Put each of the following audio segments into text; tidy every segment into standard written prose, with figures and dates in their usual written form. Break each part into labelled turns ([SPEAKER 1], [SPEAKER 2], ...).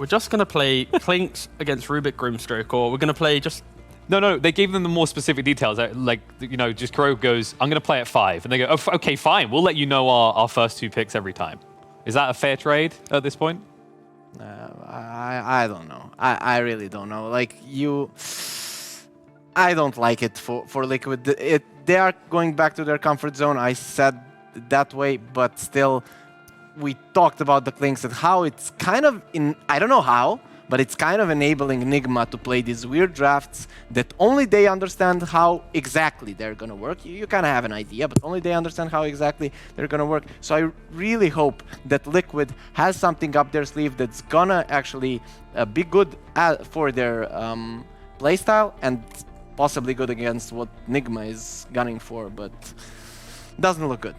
[SPEAKER 1] we're just going to play Clinks against Rubik Grimstroke, or we're going to play just...
[SPEAKER 2] No, they gave them the more specific details. Like, you know, just Kuro goes, I'm going to play at 5. And they go, oh, okay, fine. We'll let you know our first 2 picks every time. Is that a fair trade at this point?
[SPEAKER 3] I don't know. I really don't know. Like, I don't like it for Liquid. They are going back to their comfort zone. I said that way, but still, we talked about the Clinks and how it's kind of I don't know how, but it's kind of enabling Nigma to play these weird drafts that only they understand how exactly they're going to work. You kind of have an idea, but only they understand how exactly they're going to work. So I really hope that Liquid has something up their sleeve that's going to actually be good for their playstyle and possibly good against what Nigma is gunning for, but doesn't look good.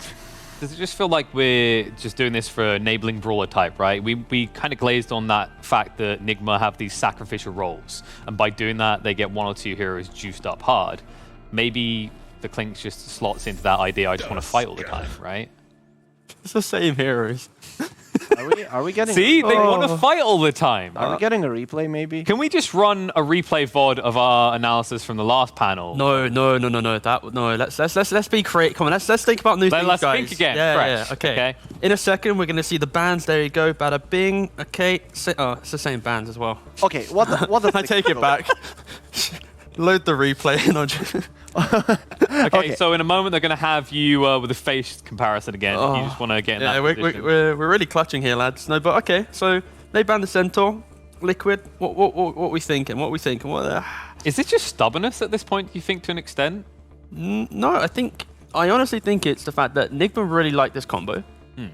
[SPEAKER 2] Does it just feel like we're just doing this for enabling brawler type, right? We kind of glazed on that fact that Nigma have these sacrificial roles, and by doing that, they get 1 or 2 heroes juiced up hard. Maybe the Clinks just slots into that idea, I just want to fight all the time, right?
[SPEAKER 1] It's the same heroes.
[SPEAKER 3] Are we getting...
[SPEAKER 2] See? They want to fight all the time.
[SPEAKER 3] Are we getting a replay, maybe?
[SPEAKER 2] Can we just run a replay VOD of our analysis from the last panel?
[SPEAKER 1] No. Let's be creative. Come on, let's think about new things,
[SPEAKER 2] Let's
[SPEAKER 1] guys.
[SPEAKER 2] think again.
[SPEAKER 1] Yeah,
[SPEAKER 2] Fresh.
[SPEAKER 1] yeah. Okay. In a second, we're gonna see the bands. There you go. Bada bing. Okay. It's the same bands as well.
[SPEAKER 3] Okay, what does
[SPEAKER 1] I take it back. Load the replay.
[SPEAKER 2] Okay, so in a moment they're going to have you with a face comparison again. You just want to get in that position.
[SPEAKER 1] We're really clutching here, lads. No, but okay. So they banned the Centaur, Liquid. What we thinking? What we thinking?
[SPEAKER 2] Is it just stubbornness at this point? Do you think to an extent?
[SPEAKER 1] No, I honestly think it's the fact that Nigma really like this combo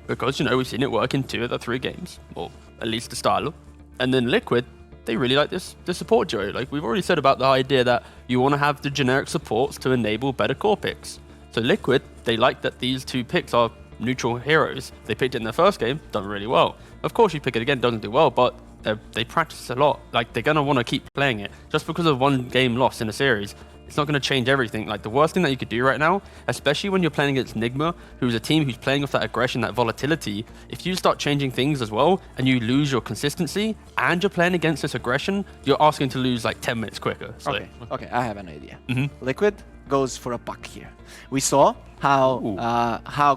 [SPEAKER 1] because we've seen it work in 2 of the 3 games, or at least the style. And then Liquid, they really like the support duo. Like we've already said about the idea that you want to have the generic supports to enable better core picks. So Liquid, they like that these 2 picks are neutral heroes. They picked it in their first game, done really well. Of course, you pick it again, doesn't do well, but they practice a lot. Like they're gonna want to keep playing it. Just because of 1 game loss in a series, it's not going to change everything. Like the worst thing that you could do right now, especially when you're playing against Nigma, who's a team who's playing with that aggression, that volatility, if you start changing things as well and you lose your consistency and you're playing against this aggression, you're asking to lose like 10 minutes quicker. So.
[SPEAKER 3] Okay, I have an idea. Liquid goes for a puck here. We saw how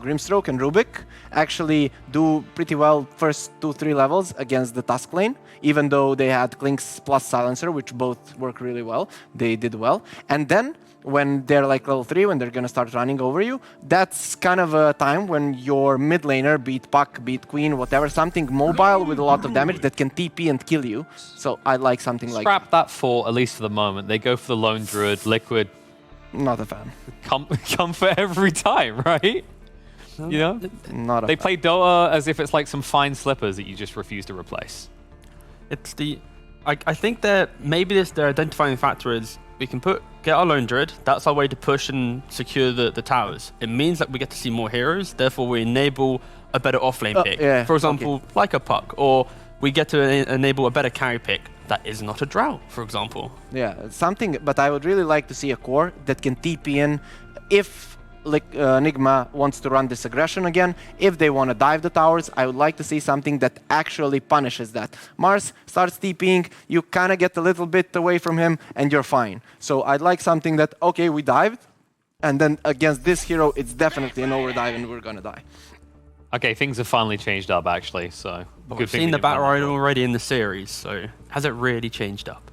[SPEAKER 3] Grimstroke and Rubik actually do pretty well first 2-3 levels against the Tusk lane, even though they had Clinks plus Silencer, which both work really well. They did well. And then when they're like level 3, when they're going to start running over you, that's kind of a time when your mid laner, beat Puck, beat Queen, whatever, something mobile with a lot of damage that can TP and kill you. So I like something like...
[SPEAKER 2] Scrap that for, at least for the moment. They go for the Lone Druid, Liquid.
[SPEAKER 3] Not a fan.
[SPEAKER 2] Come for every time, right? You know?
[SPEAKER 3] Not a
[SPEAKER 2] They
[SPEAKER 3] fan.
[SPEAKER 2] play Dota as if it's like some fine slippers that you just refuse to replace.
[SPEAKER 1] It's I think that maybe their identifying factor is we can get our Lone Druid. That's our way to push and secure the towers. It means that we get to see more heroes. Therefore, we enable a better offlane pick.
[SPEAKER 3] Yeah,
[SPEAKER 1] for example, like a Puck, or we get to enable a better carry pick that is not a Drow, for example.
[SPEAKER 3] Yeah, something, but I would really like to see a core that can TP in if Nigma wants to run this aggression again. If they want to dive the towers, I would like to see something that actually punishes that. Mars starts TPing, you kind of get a little bit away from him, and you're fine. So I'd like something that, okay, we dived, and then against this hero, it's definitely an overdive and we're going to die.
[SPEAKER 2] Okay, things have finally changed up, actually, so...
[SPEAKER 1] We've seen the Bat Rider already in the series, so has it really changed up?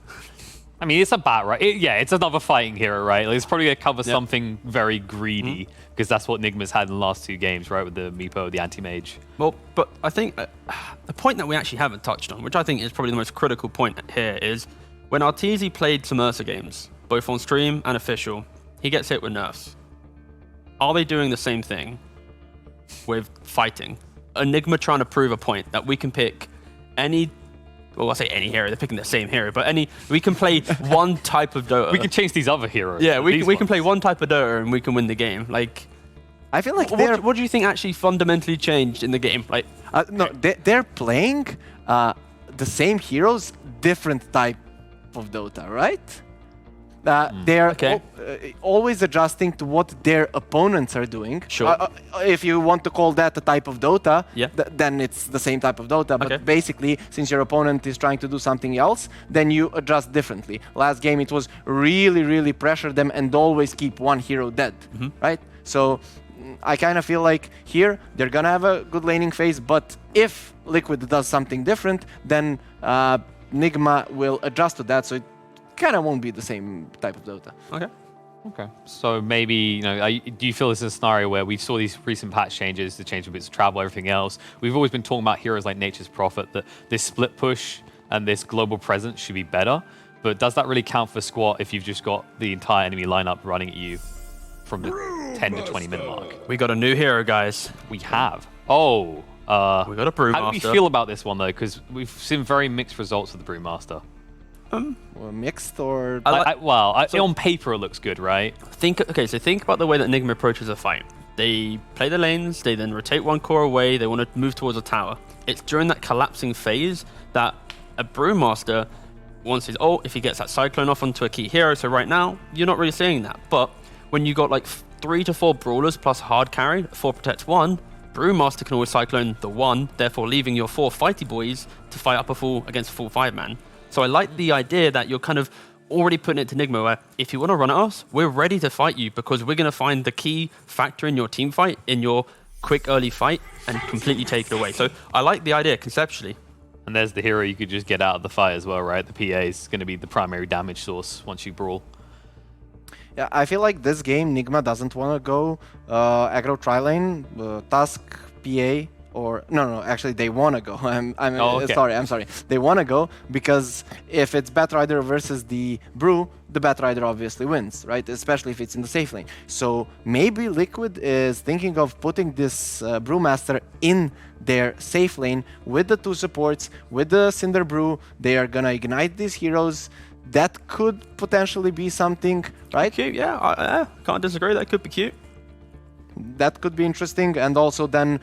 [SPEAKER 2] I mean, it's a Bat Rider. It's another fighting hero, right? Like, it's probably going to cover something very greedy, because that's what Nigma's had in the last 2 games, right? With the Meepo, the Anti-Mage.
[SPEAKER 1] Well, but I think the point that we actually haven't touched on, which I think is probably the most critical point here, is when Arteezy played some Ursa games, both on stream and official, he gets hit with nerfs. Are they doing the same thing with fighting? Enigma trying to prove a point that we can pick any, well, I say any hero, they're picking the same hero, but we can play one type of Dota.
[SPEAKER 2] We can change these other heroes.
[SPEAKER 1] Yeah, we can play one type of Dota and we can win the game. Like,
[SPEAKER 3] I feel like
[SPEAKER 1] what do you think actually fundamentally changed in the game? Like,
[SPEAKER 3] no, they're playing the same heroes, different type of Dota, right? They're
[SPEAKER 1] Okay.
[SPEAKER 3] always adjusting to what their opponents are doing.
[SPEAKER 1] Sure.
[SPEAKER 3] If you want to call that a type of Dota,
[SPEAKER 1] Yeah.
[SPEAKER 3] then it's the same type of Dota. But
[SPEAKER 1] Okay.
[SPEAKER 3] basically, since your opponent is trying to do something else, then you adjust differently. Last game, it was really, really pressure them and always keep one hero dead, right? So I kind of feel like here they're gonna have a good laning phase, but if Liquid does something different, then Nigma will adjust to that, so it kind of won't be the same type of Dota.
[SPEAKER 1] Okay.
[SPEAKER 2] Okay. So maybe, you know, do you feel this is a scenario where we saw these recent patch changes, the change of bits of travel, everything else? We've always been talking about heroes like Nature's Prophet, that this split push and this global presence should be better. But does that really count for Squat if you've just got the entire enemy lineup running at you from the 10 to 20 minute mark?
[SPEAKER 1] We got a new hero, guys.
[SPEAKER 2] We have. Oh.
[SPEAKER 1] We got a Brewmaster.
[SPEAKER 2] How do we feel about this one, though? Because we've seen very mixed results with the Brewmaster.
[SPEAKER 3] Well, mixed or
[SPEAKER 2] On paper it looks good, right?
[SPEAKER 1] Think about the way that Nigma approaches a fight. They play the lanes, they then rotate one core away, they want to move towards a tower. It's during that collapsing phase that a Brewmaster wants his ult if he gets that Cyclone off onto a key hero. So right now, you're not really seeing that. But when you got like 3 to 4 brawlers plus hard carry, 4 protects 1, Brewmaster can always Cyclone the 1, therefore leaving your 4 fighty boys to fight up a full against a full 5-man. So I like the idea that you're kind of already putting it to Nigma where if you want to run at us, we're ready to fight you because we're going to find the key factor in your team fight, in your quick early fight, and completely take it away. So I like the idea conceptually.
[SPEAKER 2] And there's the hero you could just get out of the fight as well, right? The PA is going to be the primary damage source once you brawl.
[SPEAKER 3] Yeah, I feel like this game Nigma doesn't want to go aggro tri-lane, Tusk, PA, or no, actually they want to go. I'm sorry. They want to go because if it's Batrider versus the Brew, the Batrider obviously wins, right? Especially if it's in the safe lane. So maybe Liquid is thinking of putting this Brewmaster in their safe lane with the 2 supports, with the Cinder Brew. They are gonna ignite these heroes. That could potentially be something, right?
[SPEAKER 1] Cute, yeah. I can't disagree. That could be cute.
[SPEAKER 3] That could be interesting. And also then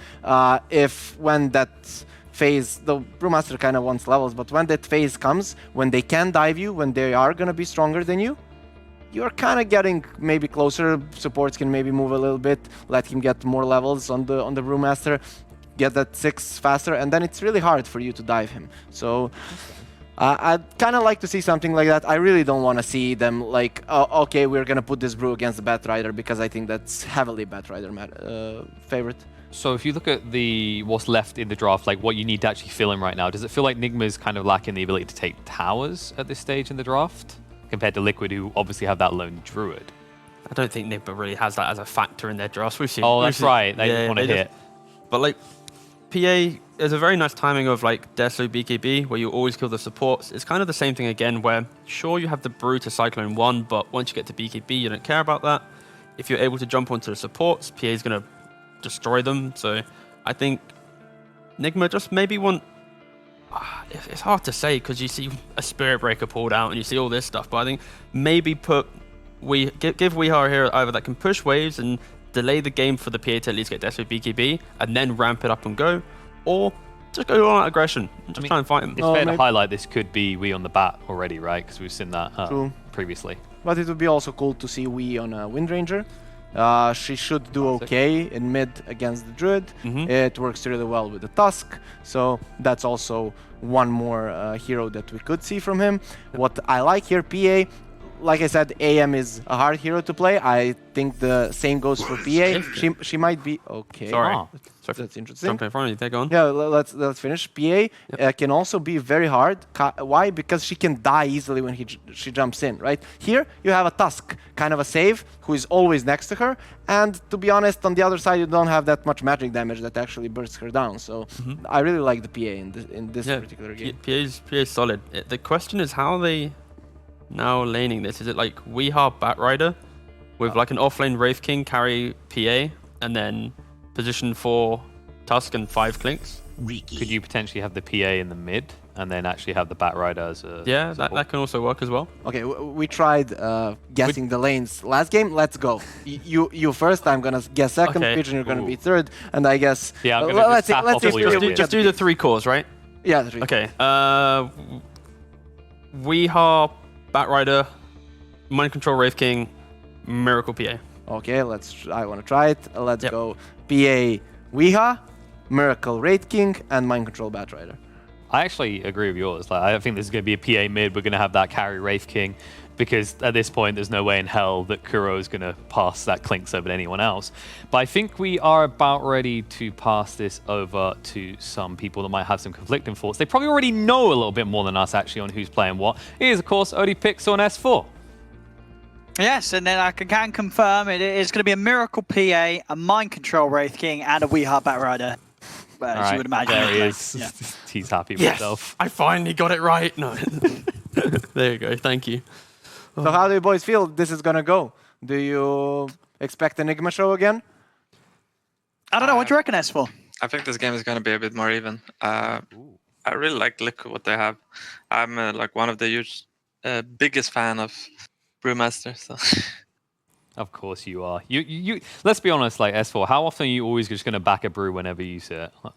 [SPEAKER 3] if when that phase, the Brewmaster kind of wants levels, but when that phase comes, when they can dive you, when they are going to be stronger than you, you're kind of getting maybe closer. Supports can maybe move a little bit, let him get more levels on the Brewmaster, get that 6 faster, and then it's really hard for you to dive him. So I'd kind of like to see something like that. I really don't want to see them like, oh, okay, we're going to put this Brew against the Batrider because I think that's heavily Batrider favorite.
[SPEAKER 2] So if you look at what's left in the draft, like what you need to actually fill in right now, does it feel like Nigma is kind of lacking the ability to take towers at this stage in the draft compared to Liquid, who obviously have that lone Druid?
[SPEAKER 1] I don't think Nigma really has that as a factor in their drafts. We've seen.
[SPEAKER 2] Oh, that's right. They
[SPEAKER 1] yeah,
[SPEAKER 2] want to hit.
[SPEAKER 1] But like, PA, there's a very nice timing of like Deso BKB where you always kill the supports. It's kind of the same thing again where sure you have the Brew to Cyclone 1, but once you get to BKB you don't care about that. If you're able to jump onto the supports, PA is going to destroy them. So I think Nigma just maybe want... It's hard to say because you see a Spirit Breaker pulled out and you see all this stuff, but I think maybe give Weehaw a hero either that can push waves and delay the game for the PA to at least get Deso BKB and then ramp it up and go, or just go on aggression and just try and fight him.
[SPEAKER 2] It's fair to highlight this could be Wii on the bat already, right? Because we've seen that previously.
[SPEAKER 3] But it would be also cool to see Wii on a Wind Ranger. She should do okay in mid against the Druid. It works really well with the Tusk, so that's also one more hero that we could see from him. What I like here, PA, like I said, AM is a hard hero to play. I think the same goes for PA. She might be okay.
[SPEAKER 1] Sorry,
[SPEAKER 3] that's interesting.
[SPEAKER 1] Jumping in front of you. Take on.
[SPEAKER 3] Yeah, let's finish. PA can also be very hard. Why? Because she can die easily when she jumps in, right? Here you have a Tusk, kind of a save, who is always next to her. And to be honest, on the other side, you don't have that much magic damage that actually bursts her down. So I really like the PA in this particular game.
[SPEAKER 1] PA is solid. The question is how they now laning this. Is it like Weehaw Batrider with like an offlane Wraith King carry PA and then position for Tusk and 5 Clinks?
[SPEAKER 2] Could you potentially have the PA in the mid and then actually have the Batrider as a...
[SPEAKER 1] Yeah, that can also work as well.
[SPEAKER 3] Okay, we tried guessing the lanes last game. Let's go. You first, I'm going to guess second, Pigeon, you're going to be third, and I guess...
[SPEAKER 2] Yeah, I'm
[SPEAKER 3] let's see
[SPEAKER 1] just do the 3 cores, right?
[SPEAKER 3] Yeah, the 3.
[SPEAKER 1] Okay. Weehaw, Batrider, Mind Control Wraith King, Miracle PA.
[SPEAKER 3] Okay, I want to try it. Let's
[SPEAKER 1] Yep.
[SPEAKER 3] go PA Weeha, Miracle Wraith King, and Mind Control Batrider.
[SPEAKER 2] I actually agree with yours. Like, I think this is going to be a PA mid. We're going to have that carry Wraith King because at this point, there's no way in hell that Kuro is going to pass that Clinks over to anyone else. But I think we are about ready to pass this over to some people that might have some conflicting thoughts. They probably already know a little bit more than us actually on who's playing what. It is, of course, ODPixel on S4.
[SPEAKER 4] Yes, and then I can confirm it is going to be a Miracle PA, a Mind Control Wraith King, and a Weeha Batrider. As you would imagine.
[SPEAKER 2] There he
[SPEAKER 4] anyway.
[SPEAKER 2] is.
[SPEAKER 4] Yeah.
[SPEAKER 2] He's happy with
[SPEAKER 1] Yes,
[SPEAKER 2] himself.
[SPEAKER 1] I finally got it right. No, there you go. Thank you.
[SPEAKER 3] So how do you boys feel this is gonna go? Do you expect Enigma show again?
[SPEAKER 4] I don't know. What do you reckon, S4?
[SPEAKER 5] I think this game is going to be a bit more even. I really like Liquid, what they have. I'm like one of the huge, biggest fan of Brewmaster. So.
[SPEAKER 2] Of course you are. You. Let's be honest, like S4, how often are you always just going to back a brew whenever you see it? Like,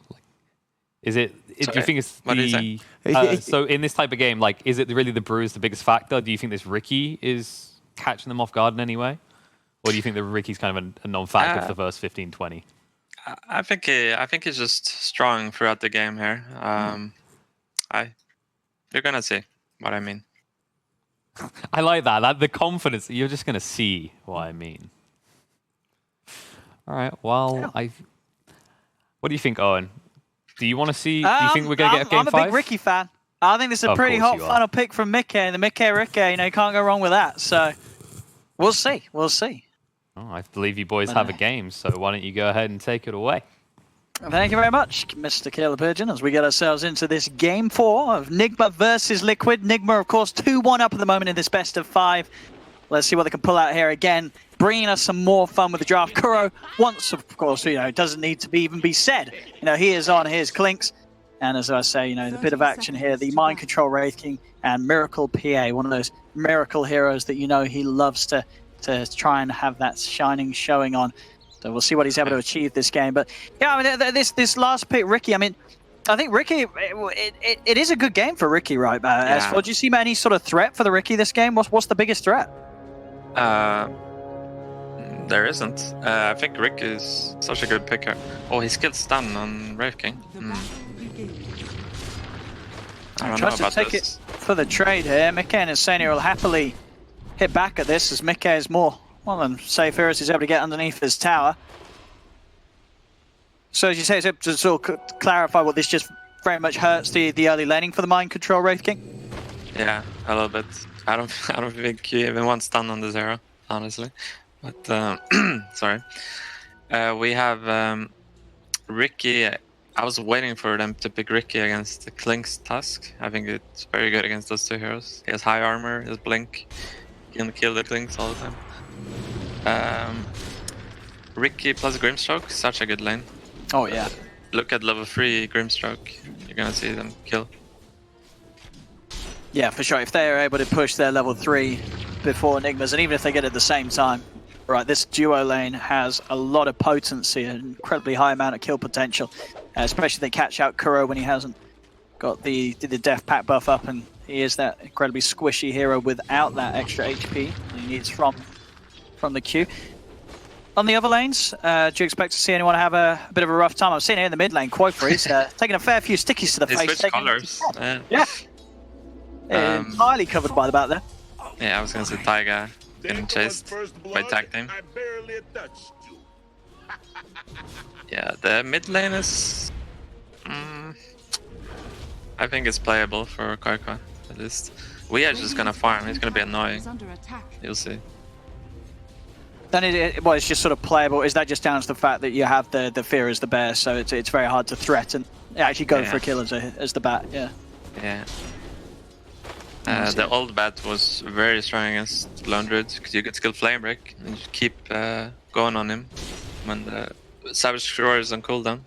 [SPEAKER 2] do you
[SPEAKER 5] Sorry,
[SPEAKER 2] think it's
[SPEAKER 5] what did you
[SPEAKER 2] the... so in this type of game, like, is it really the brew is the biggest factor? Do you think this Riki is catching them off guard in any way? Or do you think that Riki's kind of a non-factor for the first 15, 20?
[SPEAKER 5] I think he's just strong throughout the game here. You're gonna see what I mean.
[SPEAKER 2] I like that. The confidence. You're just going to see what I mean. All right. Well, what do you think, Owen? Do you want to see? Do you think we're going to get a game
[SPEAKER 4] I'm a
[SPEAKER 2] 5?
[SPEAKER 4] big Ricky fan. I think this is a
[SPEAKER 2] Of
[SPEAKER 4] pretty
[SPEAKER 2] course
[SPEAKER 4] hot
[SPEAKER 2] you are.
[SPEAKER 4] final pick from Mickey, and the Mickey Ricky, you can't go wrong with that. So we'll see. We'll see.
[SPEAKER 2] Oh, I believe you boys have a game, so why don't you go ahead and take it away?
[SPEAKER 4] Thank you very much, Mr. Killer Pigeon, as we get ourselves into this game 4 of Nigma versus Liquid. Nigma, of course, 2-1 up at the moment in this best of 5. Let's see what they can pull out here again, bringing us some more fun with the draft. Kuro, once, of course, it doesn't need to even be said. He is on his Clinks. And as I say, the bit of action here, the Mind Control Wraith King and Miracle PA, one of those miracle heroes that he loves to try and have that shining showing on. So we'll see what he's able to achieve this game. But yeah, I mean, this last pick, Ricky, I think Ricky, it is a good game for Ricky, right? S4, do you see any sort of threat for the Ricky this game? What's the biggest threat?
[SPEAKER 5] There isn't. I think Rick is such a good picker. Oh, he skilled stun on Wraith King. I don't know
[SPEAKER 4] Tries to
[SPEAKER 5] about
[SPEAKER 4] take
[SPEAKER 5] this.
[SPEAKER 4] it for the trade here. Mickey and Insania will happily hit back at this as Mickey is more than safe here as he's able to get underneath his tower. So as you say, to sort of clarify what this just very much hurts the early laning for the Mind Control Wraith King.
[SPEAKER 5] Yeah, a little bit. I don't think you even want stun on the Zero, honestly. But sorry. We have Ricky. I was waiting for them to pick Ricky against the Clink's Tusk. I think it's very good against those two heroes. He has high armor, he has blink. He can kill the Clinks all the time. Ricky plus Grimstroke, such a good lane.
[SPEAKER 4] Oh yeah.
[SPEAKER 5] Look at level 3 Grimstroke. You're gonna see them kill.
[SPEAKER 4] Yeah, for sure. If they are able to push their level 3 before Enigmas, and even if they get it at the same time, right, this duo lane has a lot of potency, an incredibly high amount of kill potential, especially if they catch out Kuro when he hasn't got the death pack buff up, and he is that incredibly squishy hero without that extra HP he needs from the queue. On the other lanes, do you expect to see anyone have a bit of a rough time? I'm seeing here in the mid lane, Quoifre's taking a fair few stickies to the
[SPEAKER 5] They
[SPEAKER 4] face.
[SPEAKER 5] switch colors.
[SPEAKER 4] Yeah. Entirely covered by the back there.
[SPEAKER 5] Yeah, I was gonna say Taiga getting chased by tag team. Yeah, the mid lane is... I think it's playable for Karka, at least. We are just gonna farm, it's gonna be annoying. You'll see.
[SPEAKER 4] Then it's just sort of playable. Is that just down to the fact that you have the fear as the bear, so it's very hard to threaten? Actually go for a kill as the bat, yeah.
[SPEAKER 5] Yeah. The old bat was very strong against Lone Druid, because you could skill Flame Break and just keep going on him when the Savage Shore is on cooldown.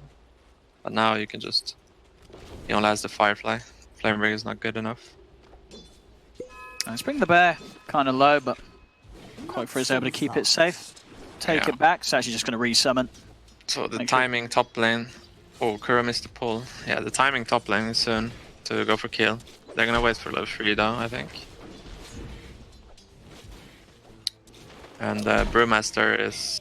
[SPEAKER 5] But now you can just... He only has the Firefly. Flame Break is not good enough.
[SPEAKER 4] Let's bring the bear kind of low, but Quoifre is able to keep it safe. Take it back, it's actually just going to resummon.
[SPEAKER 5] So the timing top lane... Oh, Kuro missed the pull. Yeah, the timing top lane is soon to go for kill. They're gonna wait for level 3 though, I think. And Brewmaster is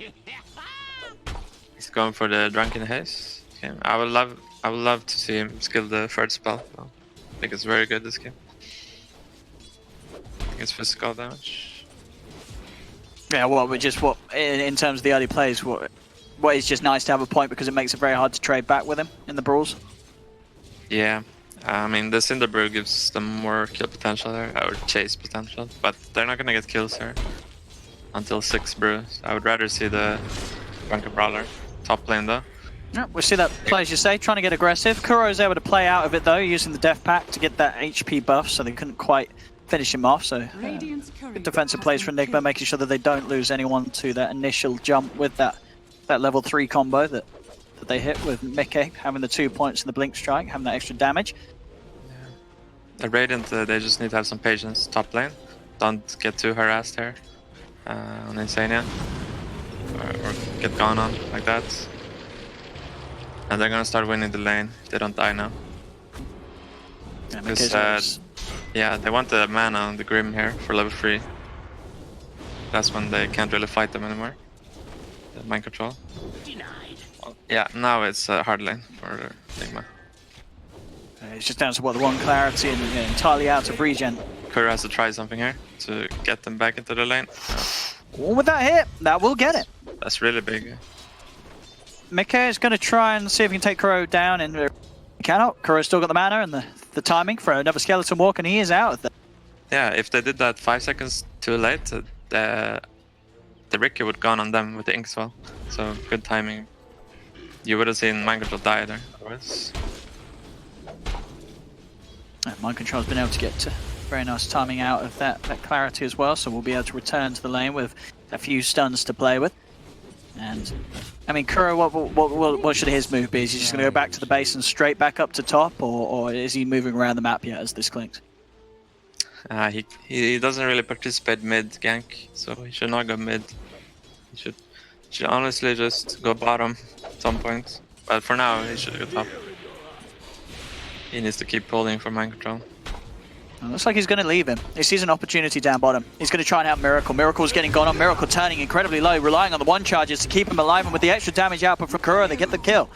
[SPEAKER 5] going for the Drunken Haze. Okay. I would love to see him skill the third spell. I think it's very good this game. I think it's physical damage.
[SPEAKER 4] Yeah, in terms of the early plays, what is just nice to have a point because it makes it very hard to trade back with him in the brawls.
[SPEAKER 5] Yeah, I mean the Cinder Brew gives them more kill potential there, or chase potential, but they're not gonna get kills here until 6 brews. I would rather see the Drunken Brawler top lane though.
[SPEAKER 4] Yeah, we see that play, as you say, trying to get aggressive. Kuro's able to play out of it though, using the Death Pact to get that HP buff, so they couldn't quite finish him off. So good defensive plays for Enigma, making sure that they don't lose anyone to that initial jump with that level 3 combo that they hit with Mickey, having the 2 points in the Blink Strike, having that extra damage.
[SPEAKER 5] The Radiant, they just need to have some patience top lane. Don't get too harassed here on Insania, or get gone on like that. And they're gonna start winning the lane if they don't die now.
[SPEAKER 4] Yeah,
[SPEAKER 5] Because yeah, they want the mana on the Grim here for level 3. That's when they can't really fight them anymore. The mind control. Well, yeah, now it's hard lane for Enigma.
[SPEAKER 4] It's just down to what the one clarity and entirely out of regen.
[SPEAKER 5] Kuro has to try something here to get them back into the lane.
[SPEAKER 4] Well, with that hit, that will get it.
[SPEAKER 5] That's really big.
[SPEAKER 4] Mickey is going to try and see if he can take Kuro down, and he cannot. Kuro's still got the mana and the timing for another Skeleton Walk, and he is out of there.
[SPEAKER 5] Yeah, if they did that 5 seconds too late, the Riki would gone on them with the Inkswell. So good timing. You would have seen Mind Control die there. Otherwise,
[SPEAKER 4] Mind Control's been able to get very nice timing out of that clarity as well, so we'll be able to return to the lane with a few stuns to play with. And I mean, Kuro, what should his move be? Is he just going to go back to the base and straight back up to top, or is he moving around the map yet as this clinks?
[SPEAKER 5] he doesn't really participate mid gank, so he should not go mid. He should honestly just go bottom at some point. But for now, he should go top. He needs to keep pulling for mind control.
[SPEAKER 4] It looks like he's going to leave him. He sees an opportunity down bottom. He's going to try and out Miracle. Miracle's getting gone on. Miracle turning incredibly low, relying on the one charges to keep him alive. And with the extra damage output from Kuro, they get the kill.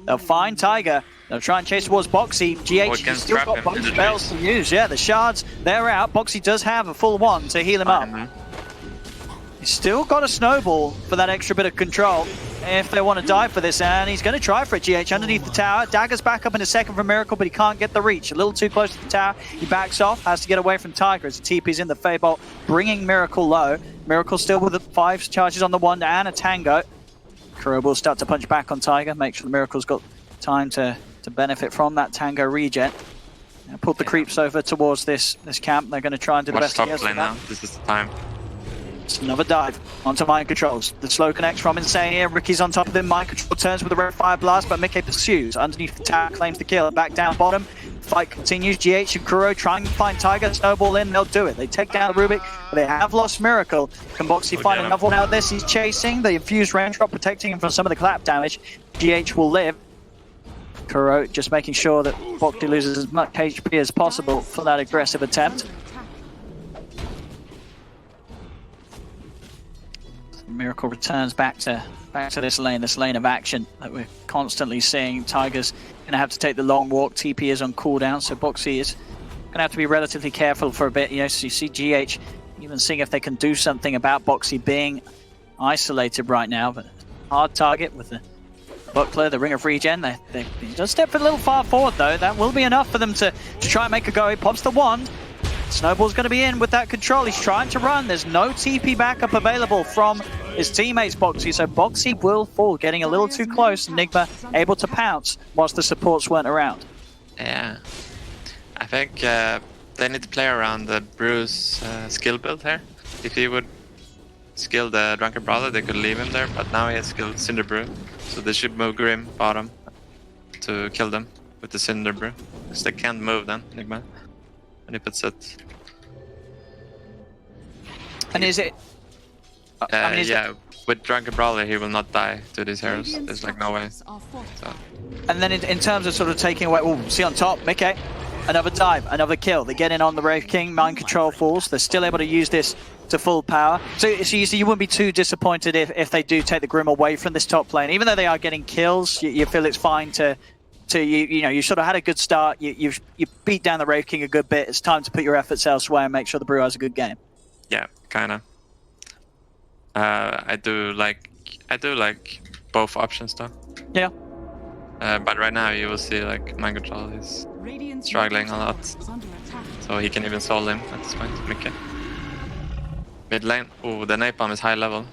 [SPEAKER 4] They'll find Tiger. They'll try and chase towards Boxy. GH has still got both spells to use. Yeah, the shards, they're out. Boxy does have a full one to heal him up. He's still got a snowball for that extra bit of control if they want to die for this, and he's going to try for it. GH underneath the tower. Dagger's back up in a second for Miracle, but he can't get the reach. A little too close to the tower. He backs off, has to get away from Tiger as the TP's in the Feybolt, bringing Miracle low. Miracle still with the 5 charges on the 1 and a Tango. Kuro will start to punch back on Tiger, make sure the Miracle's got time to benefit from that Tango regen. Now pull the creeps over towards this camp. They're going to try and do the best.
[SPEAKER 5] Watch top lane now. This is the time.
[SPEAKER 4] It's another dive onto Mind Controls. The slow connects from Insania. Ricky's on top of him. Mind Control turns with a red fire blast, but Mickey pursues. Underneath the tower, claims the kill. Back down bottom. Fight continues. GH and Kuro trying to find Tiger. Snowball in. They'll do it. They take down Rubik, but they have lost Miracle. Can Boxy find another one out of this? He's chasing. The infused raindrop protecting him from some of the clap damage. GH will live. Kuro just making sure that Boxy loses as much HP as possible for that aggressive attempt. Miracle returns back to this lane of action that we're constantly seeing. Tiger's going to have to take the long walk. TP is on cooldown, so Boxy is going to have to be relatively careful for a bit. You know, so you see GH even seeing if they can do something about Boxy being isolated right now, but hard target with the Buckler, the Ring of Regen. They just step a little far forward though. That will be enough for them to try and make a go. He pops the wand. Snowball's going to be in with that control. He's trying to run. There's no TP backup available from his teammates, Boxy. So Boxy will fall, getting a little too close. Enigma able to pounce whilst the supports weren't around.
[SPEAKER 5] Yeah. I think they need to play around the Brew's skill build here. If he would skill the Drunken Brawler, they could leave him there. But now he has skilled Cinder Brew. So they should move Grim bottom to kill them with the Cinder Brew. Because they can't move then, Enigma. And if it's it.
[SPEAKER 4] And is it?
[SPEAKER 5] Yeah, with Drunken Brawler he will not die to these heroes. There's like no way. So.
[SPEAKER 4] And then in terms of sort of taking away, see on top, Mickey another dive, another kill. They get in on the Wraith King, mind control falls. They're still able to use this to full power. So you wouldn't be too disappointed if they do take the Grim away from this top lane. Even though they are getting kills, you feel it's fine to you sort of had a good start. You beat down the Wraith King a good bit. It's time to put your efforts elsewhere and make sure the Brew has a good game.
[SPEAKER 5] Yeah, kinda. I do like both options though.
[SPEAKER 4] Yeah.
[SPEAKER 5] But right now you will see like mind control is struggling a lot, so he can even solo him at this point. Mickey. Mid lane. Ooh, the napalm is high level.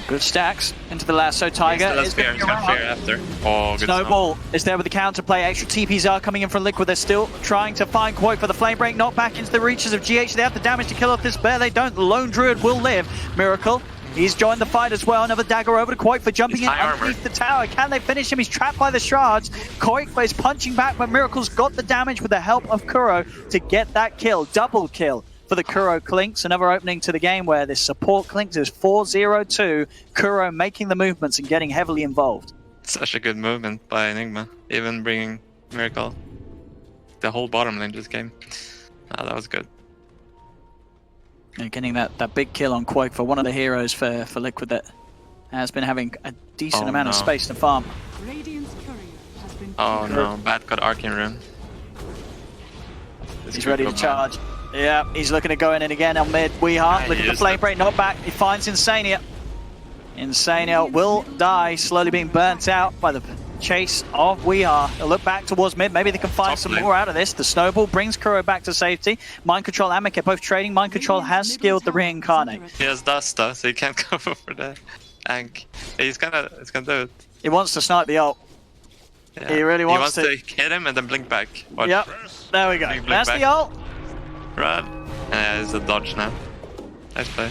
[SPEAKER 4] Good stacks into the lasso. Tiger
[SPEAKER 5] He's
[SPEAKER 4] is
[SPEAKER 5] fear after. Oh, good
[SPEAKER 4] Snowball is there with the counterplay. Extra TPs are coming in from Liquid. They're still trying to find Koi for the flame break. Not back into the reaches of GH. They have the damage to kill off this bear. They don't. Lone Druid will live. Miracle. He's joined the fight as well. Another dagger over to Koi for jumping in underneath the tower. Can they finish him? He's trapped by the shards. Koi is punching back, but Miracle's got the damage with the help of Kuro to get that kill. Double kill for the Kuro Clinkz. Another opening to the game where this support Clinkz is 4-0-2. Kuro making the movements and getting heavily involved.
[SPEAKER 5] Such a good movement by Enigma, even bringing Miracle. The whole bottom lane just came. That was good.
[SPEAKER 4] And getting that big kill on Quake for one of the heroes for Liquid that has been having a decent amount of space to farm.
[SPEAKER 5] Oh no, Bat got Arcane Rune.
[SPEAKER 4] He's ready to charge. Yeah, he's looking to go in and again on mid. Weeheart looking for flame break, not back. He finds Insania. Insania will die, slowly being burnt out by the chase of Weeheart. They'll look back towards mid. Maybe they can find some more out of this. The snowball brings Kuro back to safety. Mind Control and Mickey both trading. Mind Control has skilled the Reincarnate.
[SPEAKER 5] He has dust though, so he can't cover for the Ank. He's gonna do it.
[SPEAKER 4] He wants to snipe the ult.
[SPEAKER 5] Yeah.
[SPEAKER 4] He really wants to.
[SPEAKER 5] He wants to hit him and then blink back. Watch.
[SPEAKER 4] Yep, there we go.
[SPEAKER 5] Blink
[SPEAKER 4] That's
[SPEAKER 5] back.
[SPEAKER 4] the ult.
[SPEAKER 5] Run. It's a dodge now. Nice play.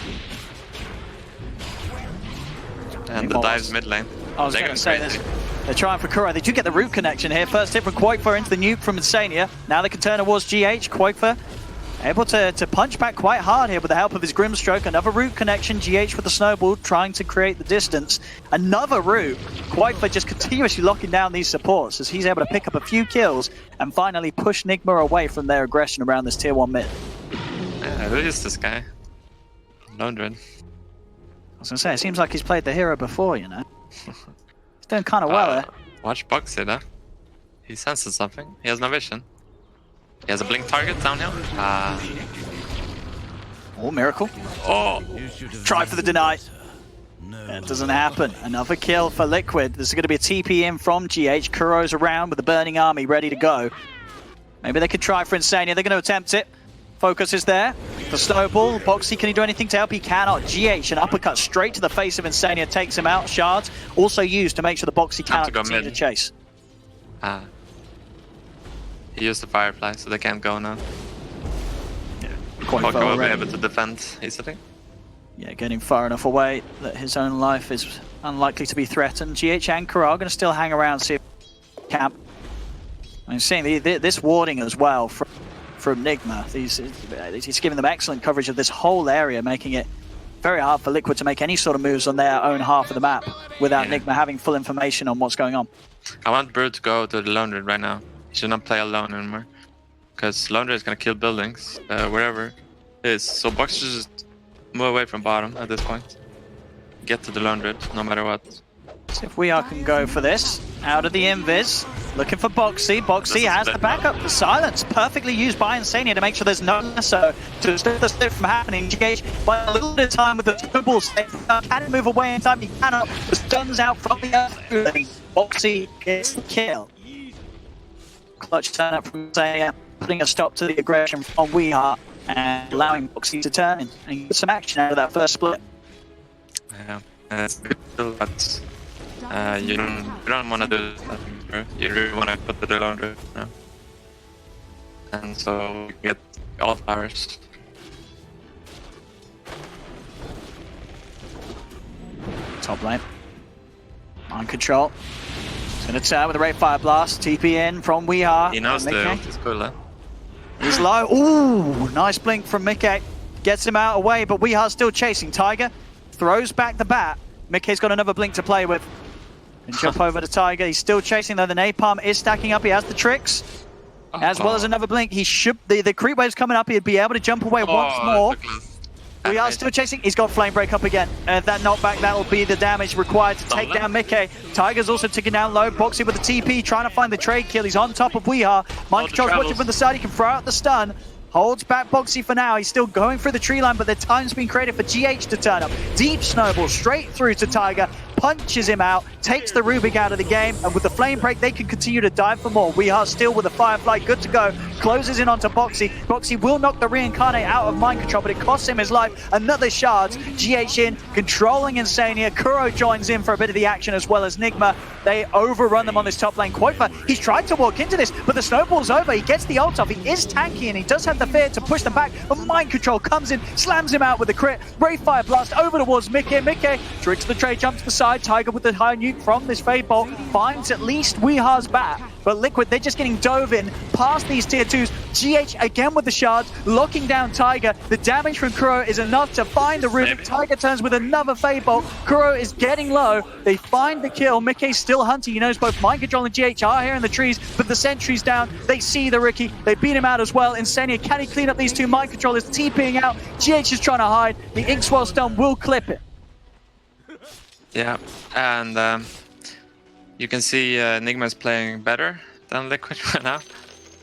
[SPEAKER 5] And the dive's mid lane.
[SPEAKER 4] I was going to say this. They're trying for Kuro. They do get the root connection here. First hit from Quakefer into the nuke from Insania. Now they can turn towards GH. Quakefer able to punch back quite hard here with the help of his Grimstroke. Another root connection. GH with the snowball trying to create the distance. Another root. Quakefer just continuously locking down these supports as he's able to pick up a few kills and finally push Nigma away from their aggression around this tier 1 mid.
[SPEAKER 5] Yeah, who is this guy? Lone Druid.
[SPEAKER 4] I was going to say, it seems like he's played the hero before, you know. He's doing kind of well there.
[SPEAKER 5] Watch Boxy though. He senses something. He has no vision. He has a blink target downhill.
[SPEAKER 4] Oh, Miracle.
[SPEAKER 5] Oh!
[SPEAKER 4] Try for the deny. That doesn't happen. Another kill for Liquid. There's going to be a TP in from GH. Kuro's around with the Burning Army ready to go. Maybe they could try for Insania. They're going to attempt it. Focus is there. The snowball. Boxy, can he do anything to help? He cannot. GH, an uppercut straight to the face of Insania, takes him out. Shards also used to make sure the Boxy cannot continue to chase.
[SPEAKER 5] He used the Firefly, so they can't go now.
[SPEAKER 4] Yeah,
[SPEAKER 5] Quakefer will be able to defend easily. Yeah,
[SPEAKER 4] getting far enough away that his own life is unlikely to be threatened. GH and Kuro are going to still hang around, see if camp. I'm seeing this warding as well from Nigma. He's giving them excellent coverage of this whole area, making it very hard for Liquid to make any sort of moves on their own half of the map without Nigma having full information on what's going on.
[SPEAKER 5] I want Brew to go to the Lone Druid right now. He should not play alone anymore. Because Lone Druid is going to kill buildings wherever it is. So Box should just move away from bottom at this point. Get to the Lone Druid, no matter what.
[SPEAKER 4] See if we can go for this. Out of the invis. Looking for Boxy. Boxy has the backup. The silence perfectly used by Insania to make sure there's no lasso to stop the slip from happening. GH by a little bit of time with the snowball step. Can he move away in time? He cannot. The stun's out from the earth. Boxy gets the kill. Clutch turn up from Insania, putting a stop to the aggression from Weeheart and allowing Boxy to turn in and get some action out of that first split.
[SPEAKER 5] Yeah, it's good, but you don't want to do that. You really want to put the Lone Druid now. And so you get all powers.
[SPEAKER 4] Top lane. Mind Control. He's going to turn with a Ray Fire Blast. TP in from Weeheart.
[SPEAKER 5] He knows the ult is cool, huh?
[SPEAKER 4] He's low. Ooh, nice blink from Mickey. Gets him out away, but Weeheart's still chasing. Tiger throws back the bat. Mickey's got another blink to play with. And jump over to Tiger. He's still chasing though. The napalm is stacking up. He has the tricks. as well as another blink. He should. The creep wave's coming up. He'd be able to jump away once more. We are still chasing. He's got Flame Break up again. That knockback, that will be the damage required to take down Mickey. Tiger's also ticking down low. Boxy with the TP, trying to find the trade kill. He's on top of Weehaw. Mind Control's watching from the side. He can throw out the stun. Holds back Boxy for now. He's still going through the tree line, but the time's been created for GH to turn up. Deep snowball straight through to Tiger. Punches him out, takes the Rubik out of the game, and with the Flame Break, they can continue to dive for more. We are still with the Firefly, good to go. Closes in onto Boxy. Boxy will knock the Reincarnate out of Mind Control, but it costs him his life. Another shards. GH in, controlling Insania. Kuro joins in for a bit of the action, as well as Nigma. They overrun them on this top lane. Quoifer, he's tried to walk into this, but the snowball's over. He gets the ult off. He is tanky, and he does have the fear to push them back, but Mind Control comes in, slams him out with a crit. Ray Fire Blast over towards Mickey. Mickey tricks the trade, jumps to the side. Tiger with the high nuke from this Fade Bolt finds at least Weeha's back, but Liquid, they're just getting dove in past these tier 2s. GH again with the shards, locking down Tiger. The damage from Kuro is enough to find the Rubik. Tiger turns with another Fade Bolt. Kuro is getting low. They find the kill. Mickey's still hunting. He knows both Mind Control and GH are here in the trees, but the sentry's down. They see the Ricky. They beat him out as well. Insania, can he clean up these two? Mind Control is TPing out. GH is trying to hide. The Inkswell stun will clip it.
[SPEAKER 5] Yeah, and you can see Nigma is playing better than Liquid right now,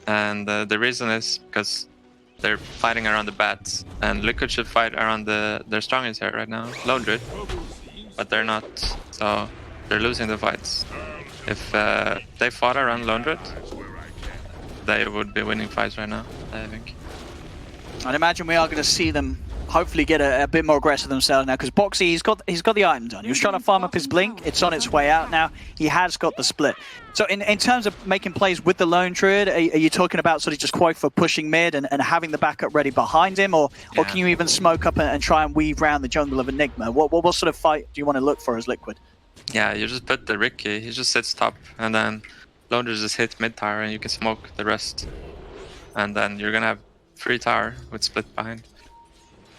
[SPEAKER 5] and the reason is because they're fighting around the bats, and Liquid should fight around their strongest here right now, Lone Druid, but they're not, so they're losing the fights. If they fought around Lone Druid, they would be winning fights right now, I think.
[SPEAKER 4] I'd imagine we are going to see them hopefully get a bit more aggressive themselves now, because Boxy, he's got the items on. He was trying to farm up his blink. It's on its way out now. He has got the split. So in terms of making plays with the Lone Druid, are you talking about sort of just Quoifer pushing mid and having the backup ready behind him, or can you even smoke up and try and weave around the jungle of Enigma? What sort of fight do you want to look for as Liquid?
[SPEAKER 5] Yeah, you just put the Ricky, he just sits top, and then Lone Druid just hits mid tower and you can smoke the rest. And then you're gonna have free tower with split behind.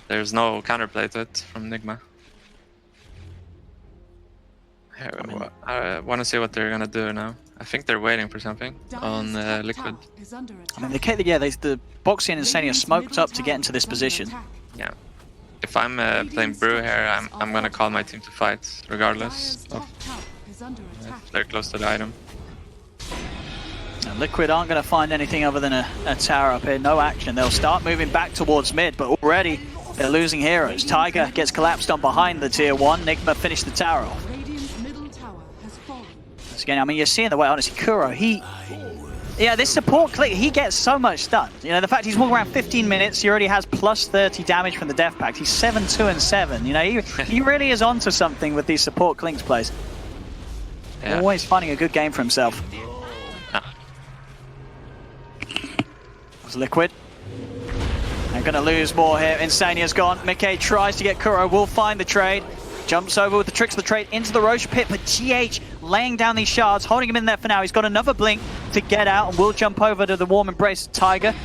[SPEAKER 5] There's no counterplay to it from Nigma. I want to see what they're gonna do now. I think they're waiting for something on Liquid.
[SPEAKER 4] I mean, the Boxy and Insania smoked up to get into this position.
[SPEAKER 5] Yeah. If I'm playing Brew here, I'm gonna call my team to fight, regardless of if they're close to the item.
[SPEAKER 4] And Liquid aren't going to find anything other than a tower up here. No action. They'll start moving back towards mid, but already they're losing heroes. Tiger gets collapsed on behind the tier 1. Nigma finished the tower off. Again, I mean, you're seeing the way, honestly, Kuro, this support click, he gets so much stun. You know, the fact he's walking around 15 minutes, he already has plus 30 damage from the Death Pact. He's 7-2-7. You know, he really is onto something with these support clinks plays. Yeah. Always finding a good game for himself. Liquid. They're going to lose more here. Insania's gone. Mickey tries to get Kuro. Will find the trade. Jumps over with the tricks of the trade into the Roche pit, but GH laying down these shards, holding him in there for now. He's got another blink to get out and will jump over to the warm embrace of Tiger.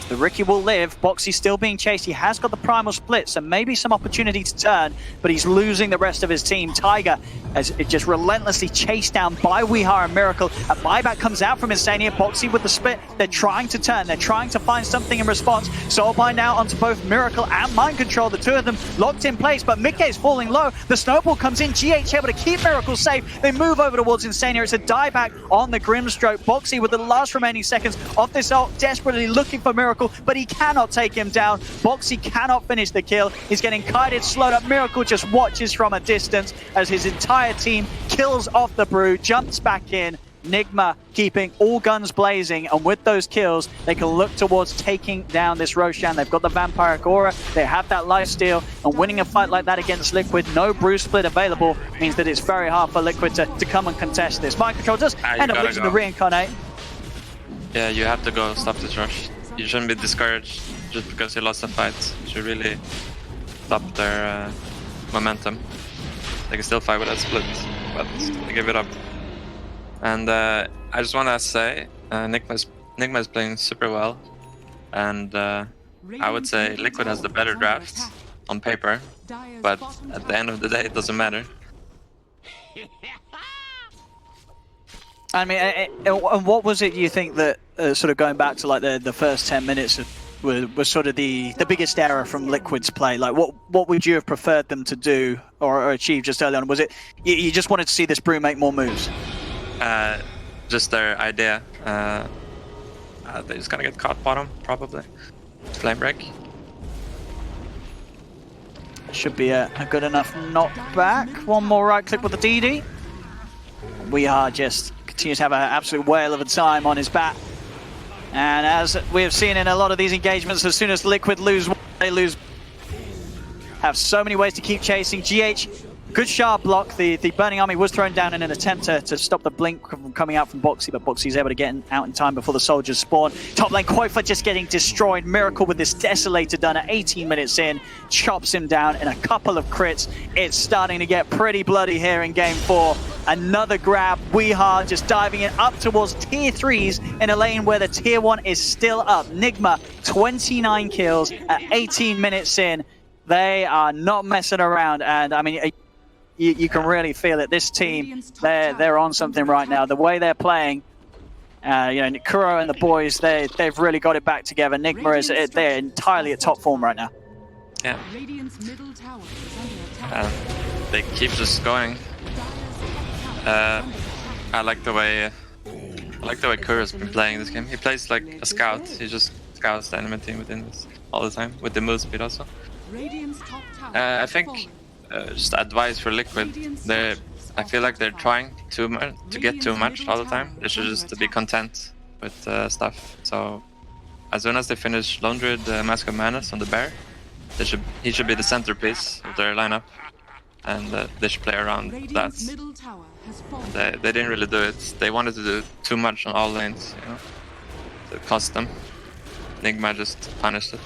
[SPEAKER 4] The Ricky will live. Boxy still being chased. He has got the primal split, so maybe some opportunity to turn, but he's losing the rest of his team. Tiger as it just relentlessly chased down by Weehaw and Miracle. A buyback comes out from Insania. Boxy with the split. They're trying to turn. They're trying to find something in response. Soulbind now onto both Miracle and Mind Control. The two of them locked in place, but Mickey's falling low. The snowball comes in. GH able to keep Miracle safe. They move over towards Insania. It's a dieback on the Grimstroke. Boxy with the last remaining seconds of this ult, desperately looking for Miracle, but he cannot take him down. Boxy cannot finish the kill. He's getting kited, slowed up. Miracle just watches from a distance as his entire team kills off the Brew, jumps back in. Nigma keeping all guns blazing, and with those kills, they can look towards taking down this Roshan. They've got the Vampiric Aura, they have that lifesteal, and winning a fight like that against Liquid, no Brew split available, means that it's very hard for Liquid to come and contest this. Mind Control does end up losing the Reincarnate.
[SPEAKER 5] Yeah, you have to go stop this rush. You shouldn't be discouraged just because you lost a fight. You should really stop their momentum. They can still fight with that split, but they give it up. And I just want to say, Nigma is playing super well, and I would say Liquid has the better draft on paper, but at the end of the day, it doesn't matter.
[SPEAKER 4] I mean, and what was it you think that sort of going back to like the first 10 minutes was sort of the biggest error from Liquid's play? Like, what would you have preferred them to do or achieve just early on? Was it you just wanted to see this Brew make more moves?
[SPEAKER 5] Just their idea. They're just gonna get caught bottom, probably. Flame break.
[SPEAKER 4] Should be a good enough knockback. One more right click with the DD. We are just continues to have an absolute whale of a time on his bat. And as we have seen in a lot of these engagements, as soon as Liquid lose one, they lose. Have so many ways to keep chasing. GH, good sharp block. The Burning Army was thrown down in an attempt to stop the blink from coming out from Boxi, but Boxi's able to get out in time before the soldiers spawn. Top lane, Koifa just getting destroyed. Miracle with this Desolator done at 18 minutes in. Chops him down in a couple of crits. It's starting to get pretty bloody here in game 4. Another grab. Weehar just diving in up towards tier 3s in a lane where the tier 1 is still up. Nigma, 29 kills at 18 minutes in. They are not messing around, and I mean, you can really feel it. This team, they're on something right now. The way they're playing, you know, Kuro and the boys, they've really got it back together. Nigma they're entirely at top form right now.
[SPEAKER 5] Yeah. They keep just going. I like the way Kuro's been playing this game. He plays like a scout. He just scouts the enemy team within this all the time with the move speed also. I think just advice for Liquid. I feel like they're trying to get too much all the time. They should just be content with stuff. So as soon as they finish Lone Druid, Mask of Madness on the bear, he should be the centerpiece of their lineup, and they should play around that. They didn't really do it. They wanted to do too much on all lanes, you know. It cost them. Nigma just punished it.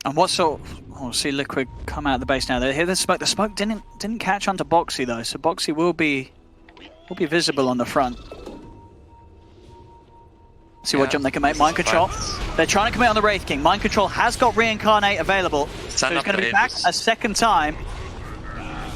[SPEAKER 4] And what sort? Oh, see Liquid come out of the base now. They hear the smoke. The smoke didn't catch onto Boxi though, so Boxi will be visible on the front. See what jump they can make. Mind Control. They're trying to commit on the Wraith King. Mind Control has got Reincarnate available, so he's going to be back a second time.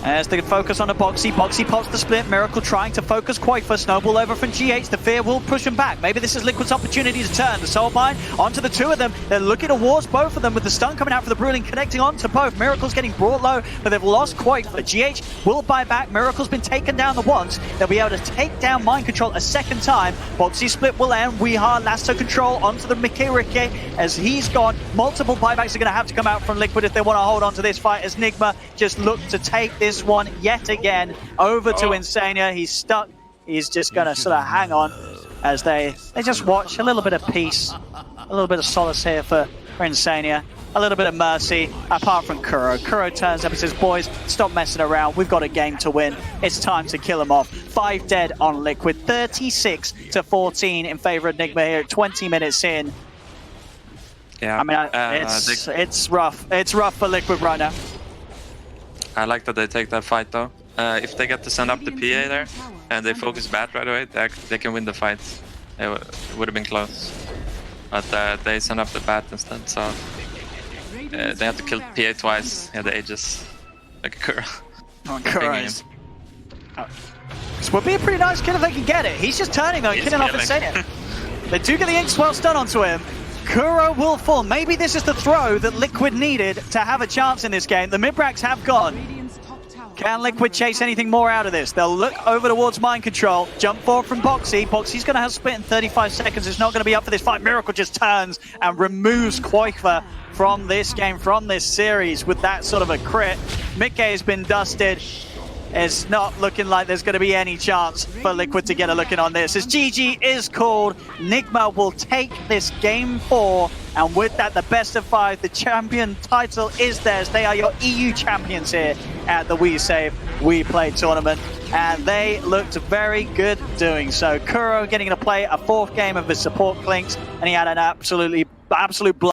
[SPEAKER 4] As they focus on the Boxi. Boxi pops the split. Miracle trying to focus Koifa. Snowball over from GH. The fear will push him back. Maybe this is Liquid's opportunity to turn. The Soulbind onto the two of them. They're looking towards both of them with the stun coming out for the Brewling, connecting onto both. Miracle's getting brought low, but they've lost Koifa. GH will buy back. Miracle's been taken down the once. They'll be able to take down Mind Control a second time. Boxi split will end. Weehar lasso control onto the Mickey Ricky. As he's gone, multiple buybacks are going to have to come out from Liquid if they want to hold on to this fight, as Nigma just looked to take this one yet again over to Insania. He's stuck. He's just going to sort of hang on as they just watch. A little bit of peace, a little bit of solace here for Insania, a little bit of mercy apart from Kuro. Kuro turns up and says, boys, stop messing around. We've got a game to win. It's time to kill them off. 5 dead on Liquid, 36-14 in favor of Nigma here at 20 minutes in.
[SPEAKER 5] Yeah,
[SPEAKER 4] I mean, it's rough. It's rough for Liquid right now.
[SPEAKER 5] I like that they take that fight though. If they get to send up the PA there and they focus bat right away, they can win the fight. It would have been close, but they send up the bat instead, so they have to kill PA twice. Yeah, the Aegis, like Kuro.
[SPEAKER 4] Oh, Kuro's. This would be a pretty nice kill if they can get it. He's just turning though, and killing off Insania. They do get the Ink Swell stun onto him. Kuro will fall. Maybe this is the throw that Liquid needed to have a chance in this game. The mid-bracks have gone. Can Liquid chase anything more out of this? They'll look over towards Mind Control. Jump forward from Boxi. Boxi's going to have split in 35 seconds. It's not going to be up for this fight. Miracle just turns and removes Koifa from this game, from this series with that sort of a crit. Mickey has been dusted. It's not looking like there's going to be any chance for Liquid to get a look in on this. As GG is called, Nigma will take this game 4, and with that, the best of 5, the champion title is theirs. They are your EU champions here at the WeSave WePlay tournament, and they looked very good doing so. Kuro getting to play a 4th game of his support Clinkz, and he had an absolute